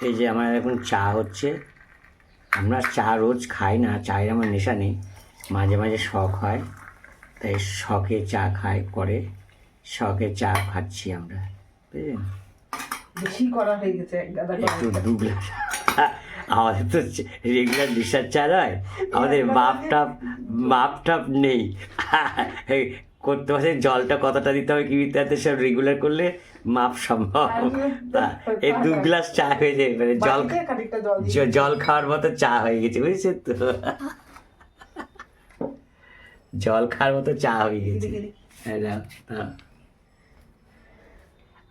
এই যে আমার এখন চা হচ্ছে। আমরা চা রোজ খাই না, চায়ের আমার নেশা নেই, মাঝে মাঝে শখ হয়, তাই শখে চা খাই করে, শখে চা খাচ্ছি আমরা, বুঝলেন? বেশি করা হয়ে গেছে একটু 2 গ্লাস। আমাদের তো রেগুলার নেশার চা নয়, আমাদের মাপটাপ নেই করতে পারছে। জলটা কতটা দিতে হবে কি দিতে হবে সব রেগুলার করলে মাপ সম্ভব। এই 2 গ্লাস চা হয়ে যায়, মানে জল খাওয়ার মতো চা হয়ে গেছে, বুঝছেন তো? জল খাওয়ার মতো চা হয়ে গেছে।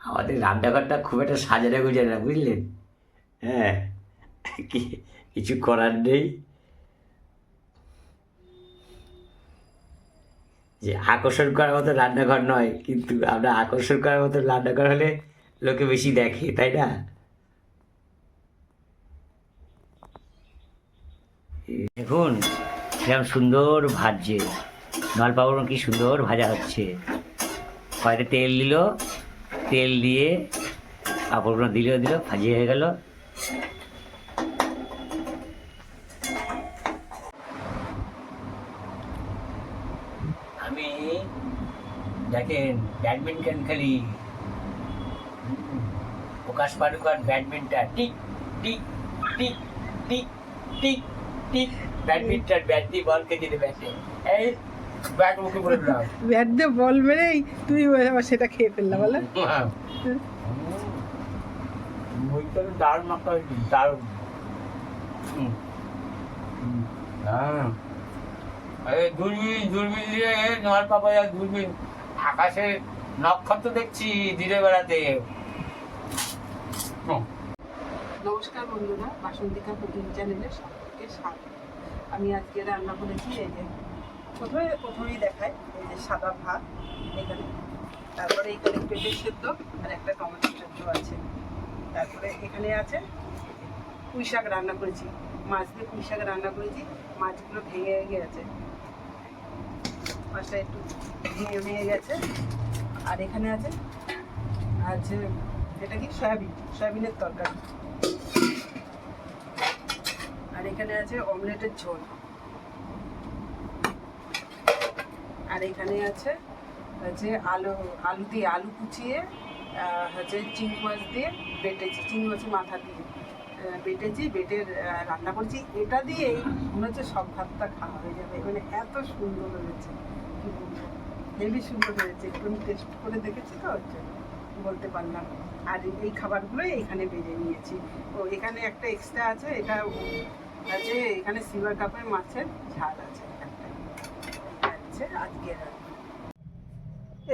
আমাদের রান্নাঘরটা খুব একটা সাজানো গুজানো না, বুঝলেন? হ্যাঁ, কিছু করার নেই, যে আকর্ষণ করার মতো রান্নাঘর নয়, কিন্তু আমরা আকর্ষণ করার মতো রান্নাঘর হলে লোকে বেশি দেখে, তাই না? দেখুন কিরকম সুন্দর ভাজছে, নলপাপড় কি সুন্দর ভাজা হচ্ছে। কয়েকটা তেল দিল, তেল দিয়ে পাঁপড়গুলো দিল ভাজি হয়ে গেল। আমি দেখেন ব্যাডমিন্টন খেলি, প্রকাশ পাড়ুকার ব্যাডমিন্টন, টিক টিক টিক টিক টিক টিক, ব্যাডমিন্টন ব্যাট দিয়ে বল খেতে ব্যাটে, এই ব্যাট মুখে বলে দিলাম, ব্যাট দিয়ে বল মেরেই তুই আবার সেটা খেয়ে ফেললা বলে। ওইটা দারুণ মাখা হয়েছে, দারুণ। হ্যাঁ, দূরবীন দিয়ে নল পাপায়া দূরবীন, আকাশে নক্ষত্র দেখছি দিনের বেলাতে। নমস্কার বন্ধুরা, বাসন্তিকা কুকিং চ্যানেলে সকলকে স্বাগত। আমি আজকে রান্না করেছি, এই যে প্রথমেই দেখাই, এই যে সাদা ভাত এখানে, তারপরে এখানে পেঁপে সেদ্ধ আর একটা টমেটো সেদ্ধ আছে, তারপরে এখানে আছে পুঁই শাক রান্না করেছি, মাছ দিয়ে পুঁই শাক রান্না করেছি, মাছগুলো ভেঙে গেছে, মাছটা একটু ভেঙে গেছে। আর এখানে আছে এটা কি সয়াবিনের তরকারি। আর এখানে আছে অমলেটের ঝোল। আর এখানে আছে আলু কুচিয়ে চিংড়ি মাছ দিয়ে বেটেছি, চিংড়ি মাছের মাথা দিয়ে বেটে রান্না করছি। এটা দিয়েই মনে হচ্ছে সব ভাতটা খাওয়া হয়ে যাবে, মানে এত সুন্দর হয়েছে, কি বলবো, হেবি সুন্দর হয়েছে। একটু টেস্ট করে দেখেছি তো, বলতে পারলাম। আর এই খাবারগুলোই এখানে বেজে নিয়েছি। ও এখানে একটা এক্সট্রা আছে, এটা আছে এখানে সিলভার কাপের মাছের ঝাল আছে, আজকে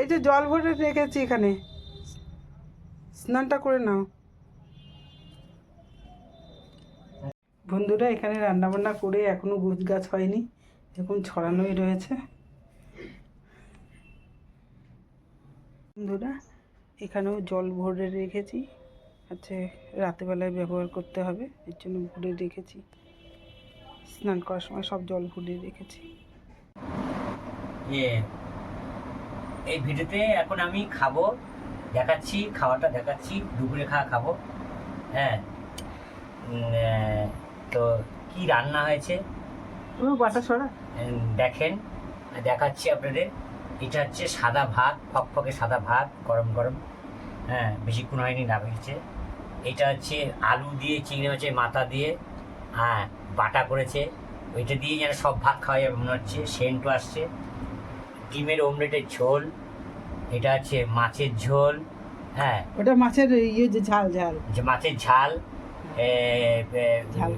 এই যে জল ভরে রেখেছি এখানে, স্নানটা করে নাও। বন্ধুরা এখানে রান্নাবান্না করে এখনো গুছ গাছ হয়নি, এখন ছড়ানোই রয়েছে। বন্ধুরা এখানেও জল ভরে রেখেছি, আচ্ছা রাতেবেলায় ব্যবহার করতে হবে, এর জন্য ভরে রেখেছি। স্নান করার সময় সব জল ভরে রেখেছি। এই ভিডিওতে এখন আমি খাবো, দেখাচ্ছি, খাওয়াটা দেখাচ্ছি, দুপুরে খাবো। হ্যাঁ, তো কি রান্না হয়েছে বাটা ছড়া দেখেন, দেখাচ্ছি আপনাদের। এটা হচ্ছে সাদা ভাত, ফকফকে সাদা ভাত, গরম গরম, হ্যাঁ বেশিক্ষণ হয়নি না হয়েছে। এটা হচ্ছে আলু দিয়ে চিংড়ি মাছের মাথা দিয়ে, হ্যাঁ বাটা করেছে, ওইটা দিয়ে যেন সব ভাত খাওয়া যাবে মনে হচ্ছে, সেন্টও আসছে। ডিমের অমলেটের ঝোল, এটা হচ্ছে মাছের ঝোল, হ্যাঁ ওটা মাছের যে ঝাল যে মাছের ঝাল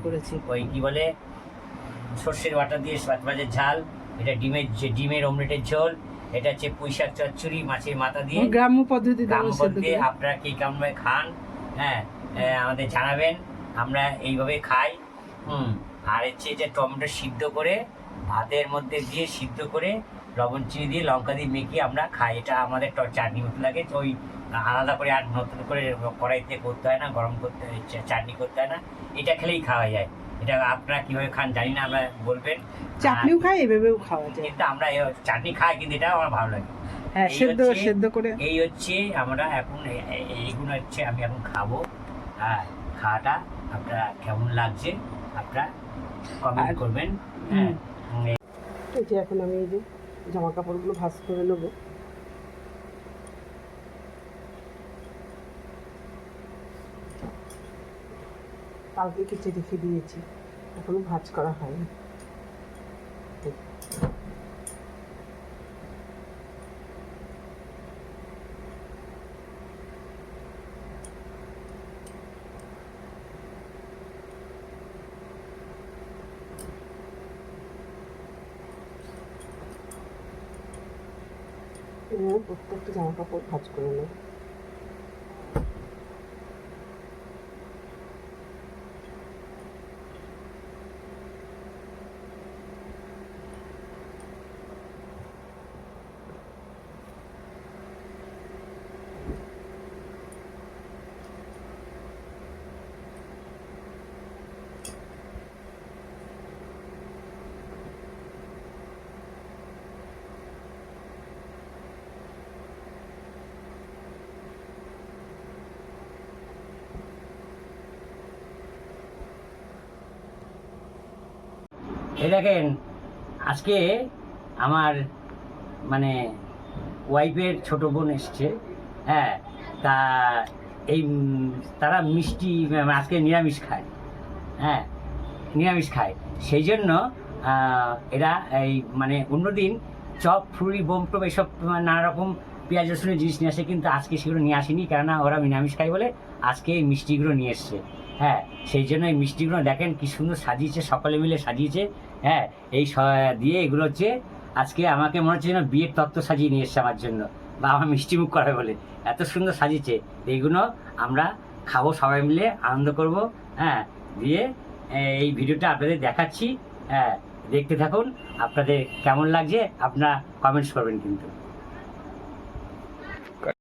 করেছি, ওই কি বলে সর্ষের বাটা দিয়ে মাছের ঝাল। এটা ডিমের অমলেটের ঝোল। এটা হচ্ছে পুঁই শাক চচ্চড়ি মাছের মাথা দিয়ে, গ্রাম্য পদ্ধতি। আপনারা কি কেমন খান, হ্যাঁ আমাদের জানাবেন, আমরা এইভাবে খাই। আর হচ্ছে যে টমেটো সিদ্ধ করে ভাতের মধ্যে দিয়ে সিদ্ধ করে লবণ চিনি দিয়ে লঙ্কা দিয়ে মেখে আমরা খাই, এটা আমাদের চাটনি মতো লাগে। তো ওই আলাদা করে আর নতুন করে কড়াইতে করতে হয় না, গরম করতে চাটনি করতে হয় না, এটা খেলেই খাওয়া যায়। এটা আপনারা কীভাবে খান জানি না, আমরা বলবেন। চাটনিও খাই, এভাবেও খাওয়া যায়, কিন্তু আমরা চাটনি খাই, কিন্তু এটাও আমার ভালো লাগে। হ্যাঁ সেদ্ধ করে। এই হচ্ছে আমরা এখন এইগুলো হচ্ছে আমি এখন খাবো। হ্যাঁ খাওয়াটা আপনারা কেমন লাগছে আপনারা কমেন্ট করবেন। হ্যাঁ, এই যে এখন আমি এই যে জামা কাপড়গুলো ভাঁজ করে নেবো। কালকে কেচে রেখে দিয়েছি, এখনো ভাঁজ করা হয়নি। প্রত্যেকটা জামা কাপড় ভাঁজ করে নেব। এই দেখেন আজকে আমার মানে ওয়াইফের ছোট বোন এসছে। হ্যাঁ, তা এই তারা মিষ্টি আজকে নিরামিষ খায়। হ্যাঁ, নিরামিষ খায়, সেই জন্য এরা এই মানে অন্যদিন চপ ফুরি বোম টোপ এসব নানা রকম পেঁয়াজ রসুনের জিনিস নিয়ে আসে, কিন্তু আজকে সেগুলো নিয়ে আসেনি, কেননা ওরা নিরামিষ খায় বলে আজকে এই মিষ্টিগুলো নিয়ে এসছে। হ্যাঁ, সেই জন্য এই মিষ্টিগুলো দেখেন কি সুন্দর সাজিয়েছে, সকলে মিলে সাজিয়েছে। হ্যাঁ, এই দিয়ে এগুলো হচ্ছে আজকে আমাকে মনে হচ্ছে যেন বিয়ের তত্ত্ব সাজিয়ে নিয়ে এসছে আমার জন্য, বা আমার মিষ্টি মুখ করাবে বলে এত সুন্দর সাজিয়েছে। এইগুলো আমরা খাবো, সবাই মিলে আনন্দ করব। হ্যাঁ, দিয়ে এই ভিডিওটা আপনাদের দেখাচ্ছি। হ্যাঁ, দেখতে থাকুন, আপনাদের কেমন লাগছে আপনারা কমেন্টস করবেন কিন্তু।